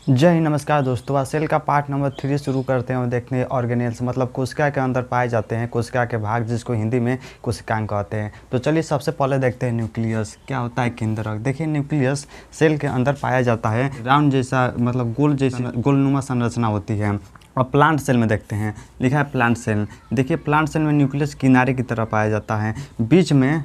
जय हिंद, नमस्कार दोस्तों। आज सेल का पार्ट नंबर 3 शुरू करते हैं और देखते हैं ऑर्गेनेल्स मतलब कोशिका के अंदर पाए जाते हैं कोशिका के भाग, जिसको हिंदी में कोशिकांग कहते हैं। तो चलिए सबसे पहले देखते हैं न्यूक्लियस क्या होता है। केंद्रक देखिए, न्यूक्लियस सेल के अंदर पाया जाता है। राउंड जैसा मतलब गोल जैसी गोलनुमा संरचना होती है। अब प्लांट सेल में देखते हैं, लिखा है प्लांट सेल। देखिए प्लांट सेल में न्यूक्लियस किनारे की तरह पाया जाता है। बीच में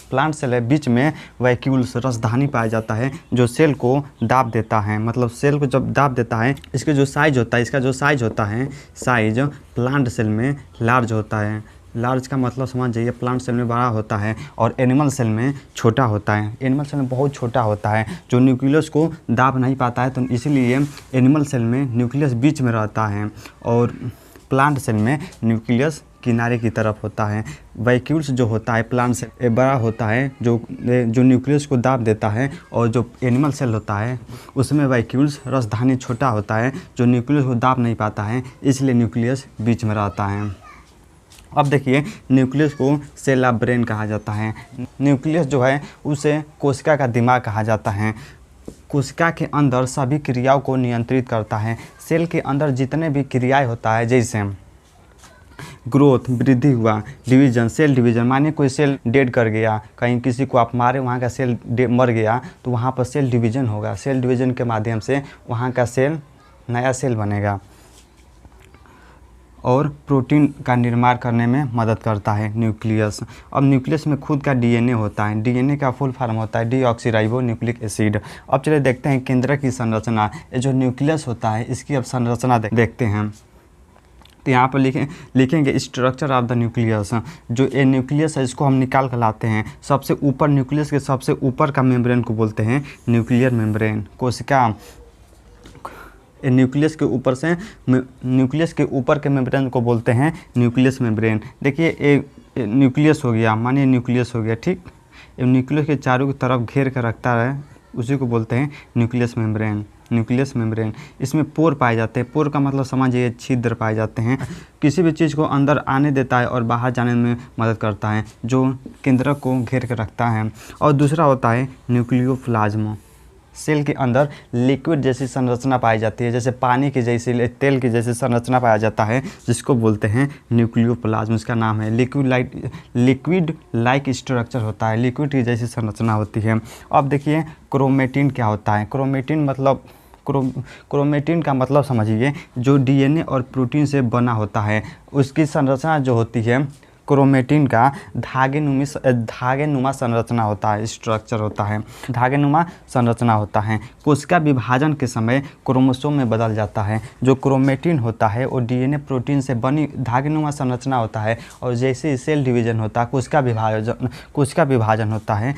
प्लांट सेल है, बीच में वैक्यूल्स रसधानी पाया जाता है जो सेल को दाब देता है। मतलब सेल को जब दाब देता है, इसके जो साइज होता है, इसका जो साइज होता है, साइज प्लांट सेल में लार्ज होता है। लार्ज का मतलब समझ जाइए, प्लांट सेल में बड़ा होता है और एनिमल सेल में छोटा होता है। एनिमल सेल में बहुत छोटा होता है जो न्यूक्लियस को दाब नहीं पाता है, तो इसीलिए एनिमल सेल में न्यूक्लियस बीच में रहता है और प्लांट सेल में न्यूक्लियस किनारे की तरफ होता है। वैक्यूल्स जो होता है प्लांट सेल बड़ा होता है जो न्यूक्लियस को दाब देता है, और जो एनिमल सेल होता है उसमें वैक्यूल्स रसधानी छोटा होता है जो न्यूक्लियस को दाब नहीं पाता है, इसलिए न्यूक्लियस बीच में रहता है। अब देखिए, न्यूक्लियस को सेल ऑफ ब्रेन कहा जाता है। न्यूक्लियस जो है उसे कोशिका का दिमाग कहा जाता है। कोशिका के अंदर सभी क्रियाओं को नियंत्रित करता है। सेल के अंदर जितने भी क्रियाएं होता है, जैसे ग्रोथ वृद्धि हुआ, डिवीजन सेल डिवीजन, मानिए कोई सेल डेड कर गया, कहीं किसी को आप मारे, वहाँ का सेल मर गया, तो वहाँ पर सेल डिवीजन होगा। सेल डिवीजन के माध्यम से वहाँ का सेल नया सेल बनेगा और प्रोटीन का निर्माण करने में मदद करता है न्यूक्लियस। अब न्यूक्लियस में खुद का डीएनए होता है। डीएनए का फुल फॉर्म होता है डीऑक्सीराइबो न्यूक्लिक एसिड। अब चलिए देखते हैं केंद्रक की संरचना। ये जो न्यूक्लियस होता है इसकी अब संरचना देखते हैं। तो यहाँ पर लिखेंगे स्ट्रक्चर ऑफ द न्यूक्लियस। जो ये न्यूक्लियस है इसको हम निकाल कर लाते हैं। सबसे ऊपर न्यूक्लियस के सबसे ऊपर का मेम्ब्रेन को बोलते हैं न्यूक्लियर मेम्ब्रेन। कोशिका न्यूक्लियस के ऊपर के मेम्ब्रेन को बोलते हैं न्यूक्लियस मेम्ब्रेन। देखिए ये न्यूक्लियस हो गया, मानिए न्यूक्लियस हो गया, ठीक। ये न्यूक्लियस के चारों की तरफ घेर कर रखता है, उसी को बोलते हैं न्यूक्लियस मेम्ब्रेन। न्यूक्लियस मेम्ब्रेन, इसमें पोर पाए जाते हैं। पोर का मतलब समझिए छिद्र पाए जाते हैं। किसी भी चीज़ को अंदर आने देता है और बाहर जाने में मदद करता है, जो केंद्रक को घेर कर रखता है। और दूसरा होता है न्यूक्लियोप्लाज्म। सेल के अंदर लिक्विड जैसी संरचना पाई जाती है, जैसे पानी की जैसी, तेल की जैसी संरचना पाया जाता है, जिसको बोलते हैं न्यूक्लियोप्लाज्म। इसका नाम है लिक्विड लाइक स्ट्रक्चर होता है, लिक्विड की जैसी संरचना होती है। अब देखिए क्रोमेटिन क्या होता है। क्रोमेटिन का मतलब समझिए, जो डीएनए और प्रोटीन से बना होता है, उसकी संरचना जो होती है क्रोमेटिन का धागेनुमा संरचना होता है, स्ट्रक्चर होता है, धागेनुमा संरचना होता है। कोशिका विभाजन के समय क्रोमोसोम में बदल जाता है। जो क्रोमेटिन होता है वो डीएनए प्रोटीन से बनी धागेनुमा संरचना होता है, और जैसे ही सेल डिवीजन होता है, कोशिका विभाजन होता है,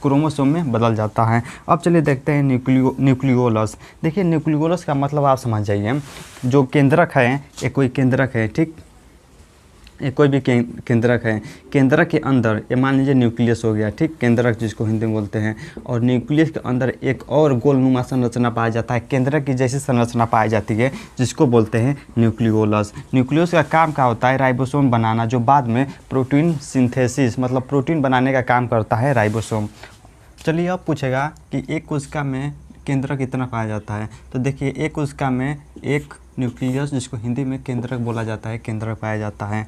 क्रोमोसोम में बदल जाता है। अब चलिए देखते हैं न्यूक्लियोलस। देखिए न्यूक्लियोलस का मतलब आप समझ जाइए, जो केंद्रक है, ये कोई केंद्रक है, ठीक, ये कोई भी केंद्रक है। केंद्रक के अंदर ये मान लीजिए न्यूक्लियस हो गया, ठीक, केंद्रक जिसको हिंदी में बोलते हैं। और न्यूक्लियस के अंदर एक और गोलनुमा संरचना पाया जाता है, केंद्रक की जैसी संरचना पाई जाती है, जिसको बोलते हैं न्यूक्लियोलस। न्यूक्लियस का काम क्या होता है? राइबोसोम बनाना, जो बाद में प्रोटीन सिंथेसिस मतलब प्रोटीन बनाने का काम करता है राइबोसोम। चलिए अब पूछेगा कि एक कोशिका में केंद्रक कितना पाया जाता है। तो देखिए एक कोशिका में एक न्यूक्लियस, जिसको हिंदी में केंद्रक बोला जाता है, केंद्रक पाया जाता है।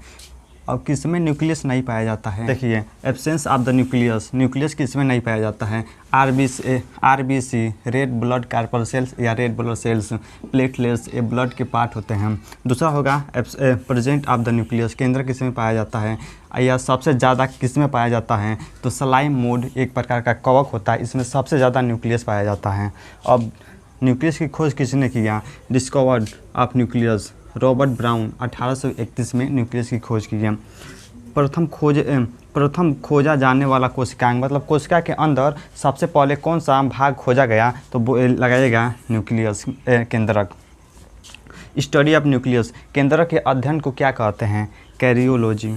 और किसमें न्यूक्लियस नहीं पाया जाता है? देखिए एब्सेंस ऑफ द न्यूक्लियस किसमें नहीं पाया जाता है? आरबीसी रेड ब्लड कार्पसेल्स या रेड ब्लड सेल्स, प्लेटलेट्स, ये ब्लड के पार्ट होते हैं। दूसरा होगा प्रेजेंट ऑफ द न्यूक्लियस, केंद्र किसमें पाया जाता है या सबसे ज़्यादा किसमें पाया जाता है? तो स्लाइम मोड एक प्रकार का कवक होता है, इसमें सबसे ज़्यादा न्यूक्लियस पाया जाता है। अब न्यूक्लियस की खोज किसने किया? Discovered of nucleus, Robert brown 1831 में न्यूक्लियस की खोज की है। प्रथम खोजा जाने वाला कोशिकांग मतलब कोशिका के अंदर सबसे पहले कौन सा भाग खोजा गया? तो वो लगाएगा न्यूक्लियस केंद्रक। स्टडी ऑफ न्यूक्लियस, केंद्रक के अध्ययन को क्या कहते हैं? कैरियोलॉजी।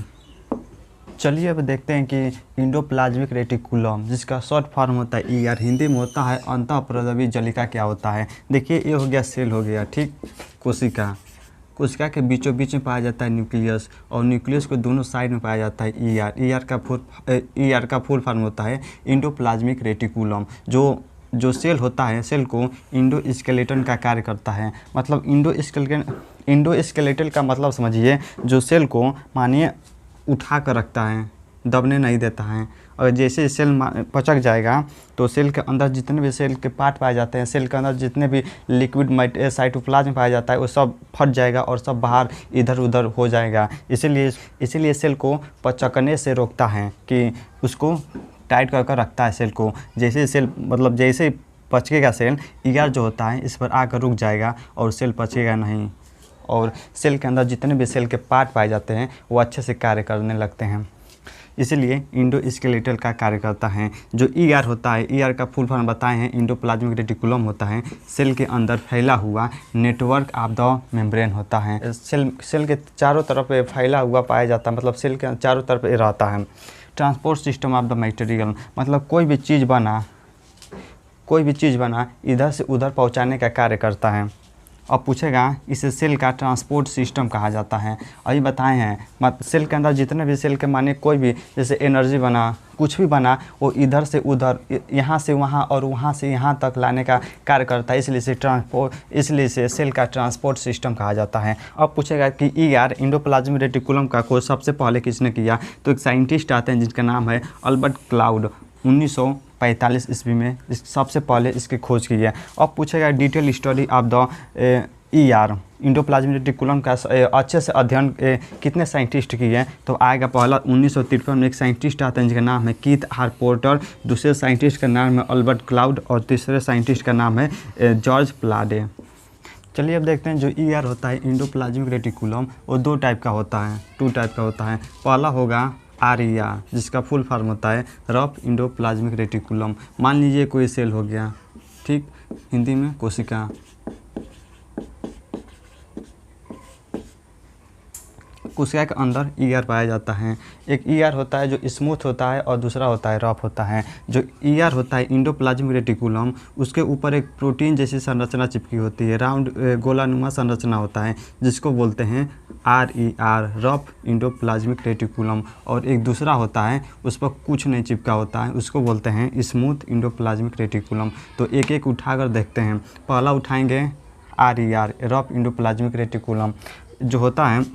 चलिए अब देखते हैं कि इंडोप्लाज्मिक रेटिकुलम, जिसका शॉर्ट फॉर्म होता है ईआर, हिंदी में होता है अंतःप्रद्रवी जलिका, क्या होता है? देखिए ये हो गया सेल हो गया, ठीक, कोशिका के बीचों बीच में पाया जाता है न्यूक्लियस, और न्यूक्लियस को दोनों साइड में पाया जाता है ईआर। ईआर का फुल फॉर्म होता है इंडोप्लाज्मिक रेटिकुलम, जो जो सेल होता है सेल को इंडोस्केलेटन का कार्य करता है। मतलब इंडोस्केलेटल का मतलब समझिए जो सेल को मानिए उठा कर रखता है, दबने नहीं देता है। और जैसे सेल पचक जाएगा तो सेल के अंदर जितने भी सेल के पार्ट पाए जाते हैं, सेल के अंदर जितने भी लिक्विड साइटोप्लाज्म पाया जाता है वो सब फट जाएगा और सब बाहर इधर उधर हो जाएगा। इसीलिए सेल को पचकने से रोकता है कि उसको टाइट कर रखता है सेल को। जैसे सेल मतलब जैसे पचकेगा सेल, ईआर जो होता है इस पर आकर रुक जाएगा और सेल पचकेगा नहीं, और सेल के अंदर जितने भी सेल के पार्ट पाए जाते हैं वो अच्छे से कार्य करने लगते हैं। इसलिए इंडोस्केलेटल का कार्य करता है। जो ईआर होता है, ईआर का फुल फॉर्म बताए हैं, इंडोप्लाज्मिक रेटिकुलम होता है। सेल के अंदर फैला हुआ नेटवर्क ऑफ द मेम्ब्रेन होता है। सेल के चारों तरफ फैला हुआ पाया जाता है, मतलब सेल के चारों तरफ रहता है। Transport system of the material, मतलब कोई भी चीज़ बना इधर से उधर पहुंचाने का कार्य करता है। अब पूछेगा इसे सेल का ट्रांसपोर्ट सिस्टम कहा जाता है। अभी बताए हैं सेल के अंदर जितने भी सेल के माने कोई भी जैसे एनर्जी बना, कुछ भी बना, वो इधर से उधर, यहाँ से वहाँ और वहाँ से यहाँ तक लाने का कार्य करता है। इसलिए इसे सेल का ट्रांसपोर्ट सिस्टम कहा जाता है। अब पूछेगा कि ईआर इंडोप्लाज्मिक रेटिकुलम का खोज सबसे पहले किसने किया, तो एक साइंटिस्ट आते हैं जिनका नाम है अल्बर्ट क्लाउड। 1945 ईस्वी में सबसे पहले इसकी खोज की है। अब पूछेगा detail study of the ER endoplasmic reticulum का अच्छे से अध्ययन कितने साइंटिस्ट की है, तो आएगा पहला 1953 में एक साइंटिस्ट आते हैं जिनका नाम है कीथ आर पोर्टर, दूसरे साइंटिस्ट का नाम है अल्बर्ट क्लाउड और तीसरे साइंटिस्ट का नाम है जॉर्ज प्लाडे। चलिए अब देखते हैं जो ईआर होता है इंडोप्लाज्मिक रेटिकुलम वो टू टाइप का होता है। पहला होगा आरईआर जिसका फुल फॉर्म होता है रफ इंडोप्लाज्मिक रेटिकुलम। मान लीजिए कोई सेल हो गया, ठीक, हिंदी में कोशिका। कोशिका के अंदर ईआर पाया जाता है। एक ईआर होता है जो स्मूथ होता है और दूसरा होता है रफ होता है। जो ईआर होता है इंडोप्लाज्मिक रेटिकुलम, उसके ऊपर एक प्रोटीन जैसी संरचना चिपकी होती है, राउंड गोलानुमा संरचना होता है जिसको बोलते हैं आरईआर रफ इंडोप्लाज्मिक रेटिकुलम। और एक दूसरा होता है उस पर कुछ नहीं चिपका होता है, उसको बोलते हैं स्मूथ इंडोप्लाज्मिक रेटिकुलम। तो एक एक उठाकर देखते हैं। पहला उठाएंगे आरईआर रफ इंडोप्लाज्मिक रेटिकुलम जो होता है,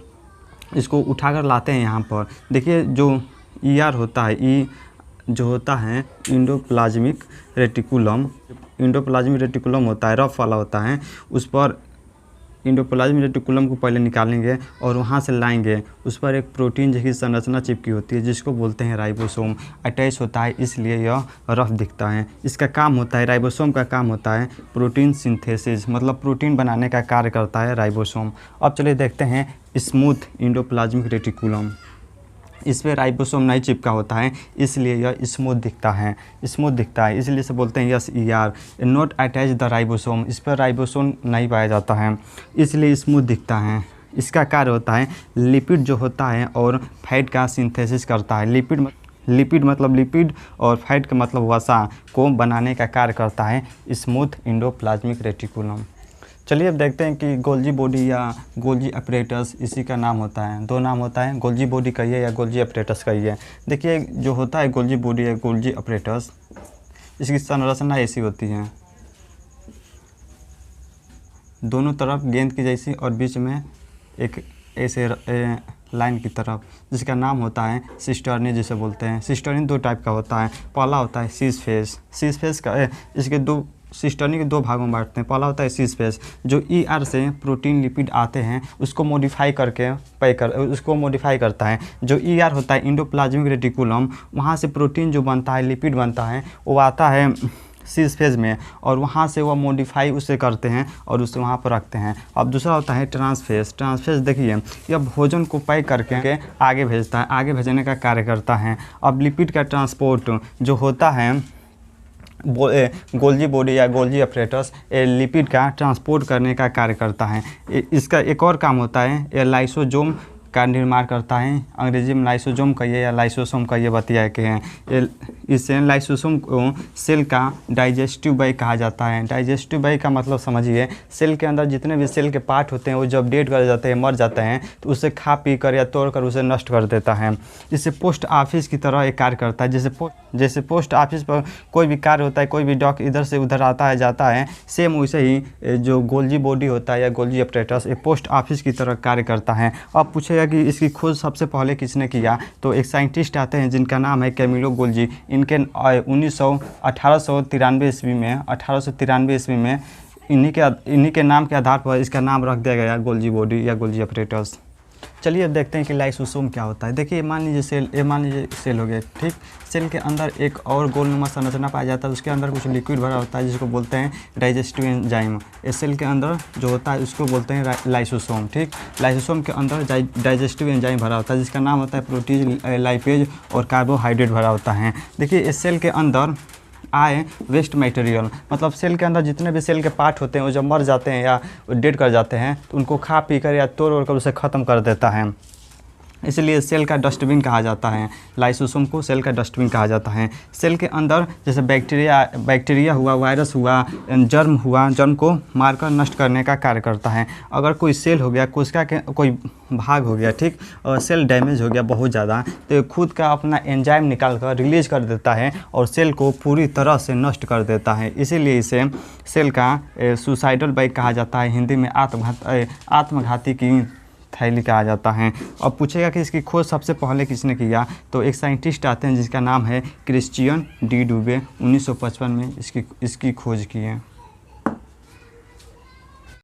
इसको उठाकर लाते हैं यहाँ पर। देखिए जो ईआर होता है, ई जो होता है इंडोप्लाज्मिक रेटिकुलम होता है, रफ वाला होता है। उस पर इंडोप्लाज्मिक रेटिकुलम को पहले निकालेंगे और वहाँ से लाएंगे। उस पर एक प्रोटीन जैसी संरचना चिपकी होती है जिसको बोलते हैं राइबोसोम। अटैच होता है इसलिए यह रफ दिखता है। इसका काम होता है, राइबोसोम का काम होता है प्रोटीन सिंथेसिस, मतलब प्रोटीन बनाने का कार्य करता है राइबोसोम। अब चलिए देखते हैं स्मूथ इंडोप्लाज्मिक रेटिकुलम। इस पर राइबोसोम नहीं चिपका होता है इसलिए यह स्मूथ दिखता है, इसलिए से बोलते हैं yes ER not attach the ribosome. इस पर राइबोसोम नहीं पाया जाता है इसलिए स्मूथ दिखता है। इसका कार्य होता है लिपिड जो होता है और फैट का सिंथेसिस करता है। लिपिड और फैट का मतलब वसा को बनाने का कार्य करता है स्मूथ इंडोप्लाज्मिक रेटिकुलम। चलिए अब देखते हैं कि गोल्जी बॉडी या गोल्जी अपरेटस इसी का नाम होता है। दो नाम होता है, गोल्जी बॉडी कहिए या गोल्जी अपरेटस कहिए। देखिए जो होता है गोल्जी बॉडी या गोल्जी अपरेटस, इसकी संरचना ऐसी होती है, दोनों तरफ गेंद की जैसी और बीच में एक ऐसे लाइन की तरफ, जिसका नाम होता है सिस्टर्नी जिसे बोलते हैं। सिस्टर्नी दो टाइप का होता है। पहला होता है सीज फेस का इसके दो सिस्टर्नी के दो भागों में बांटते हैं। पहला होता है सीज फेस जो ईआर से प्रोटीन लिपिड आते हैं उसको मॉडिफाई करता है। जो ईआर होता है इंडोप्लाज्मिक रेटिकुलम, वहाँ से प्रोटीन जो बनता है, लिपिड बनता है, वो आता है सीज फेज में और वहाँ से वो मॉडिफाई उसे करते हैं और उसे वहाँ पर रखते हैं। अब दूसरा होता है ट्रांसफेज देखिए यह भोजन को पैक करके आगे भेजता है, आगे भेजने का कार्य करता है। अब लिपिड का ट्रांसपोर्ट जो होता है गोल्जी बॉडी या गोल्जी अपरेटस लिपिड का ट्रांसपोर्ट करने का कार्य करता है। इसका एक और काम होता है, ये लाइसोसोम का निर्माण करता है। अंग्रेजी में लाइसोसोम कहिए या लाइसोसोम कहिए बतिया के हैं। इसे लाइसोसोम को सेल का डाइजेस्टिव वाई कहा जाता है। डाइजेस्टिव वाई का मतलब समझिए, सेल के अंदर जितने भी सेल के पार्ट होते हैं वो जब डेड कर जाते हैं, मर जाते हैं, तो उसे खा पी कर या तोड़ कर उसे नष्ट कर देता है। इससे पोस्ट ऑफिस की तरह एक कार्य करता है। जैसे पोस्ट ऑफिस पर कोई भी कार्य होता है, कोई भी डॉक इधर से उधर आता है जाता है, सेम वैसे ही जो गोल्जी बॉडी होता है या गोल्जी अपरेटस एक पोस्ट ऑफिस की तरह कार्य करता है। अब पूछेगा कि इसकी खोज सबसे पहले किसने किया, तो एक साइंटिस्ट आते हैं जिनका नाम है कैमिलो गोल्जी। इनके 1893 ईस्वी में इन्हीं के नाम के आधार पर इसका नाम रख दिया गया गोल्जी बॉडी या गोल्जी अपरेटस। चलिए अब देखते हैं कि लाइसोसोम क्या होता है। देखिए मान लीजिए सेल हो गया, ठीक। सेल के अंदर एक और गोलनुमा संरचना पाया जाता है, उसके अंदर कुछ लिक्विड भरा होता है जिसको बोलते हैं डाइजेस्टिव एंजाइम। इस सेल के अंदर जो होता है उसको बोलते हैं लाइसोसोम, ठीक। लाइसोसोम के अंदर डाइजेस्टिव एंजाइम भरा होता है जिसका नाम होता है प्रोटीज, लाइपेज और कार्बोहाइड्रेट भरा होता है। देखिए इस सेल के अंदर आए वेस्ट मटेरियल, मतलब सेल के अंदर जितने भी सेल के पार्ट होते हैं वो जब मर जाते हैं या डेड कर जाते हैं तो उनको खा पी कर या तोड़ कर उसे ख़त्म कर देता है। इसलिए सेल का डस्टबिन कहा जाता है। लाइसोसोम को सेल का डस्टबिन कहा जाता है। सेल के अंदर जैसे बैक्टीरिया हुआ, वायरस हुआ, जर्म को मारकर नष्ट करने का कार्य करता है। अगर कोई सेल हो गया, कोशिका के कोई भाग हो गया, ठीक, और सेल डैमेज हो गया बहुत ज़्यादा, तो खुद का अपना एंजाइम निकाल कर रिलीज कर देता है और सेल को पूरी तरह से नष्ट कर देता है। इसीलिए इसे सेल का सुसाइडल बाइक कहा जाता है। हिंदी में आत्मघाती की थैली कहा जाता है। अब पूछेगा कि इसकी खोज सबसे पहले किसने किया, तो एक साइंटिस्ट आते हैं जिसका नाम है क्रिश्चियन डी डुबे। 1955 में इसकी खोज की है।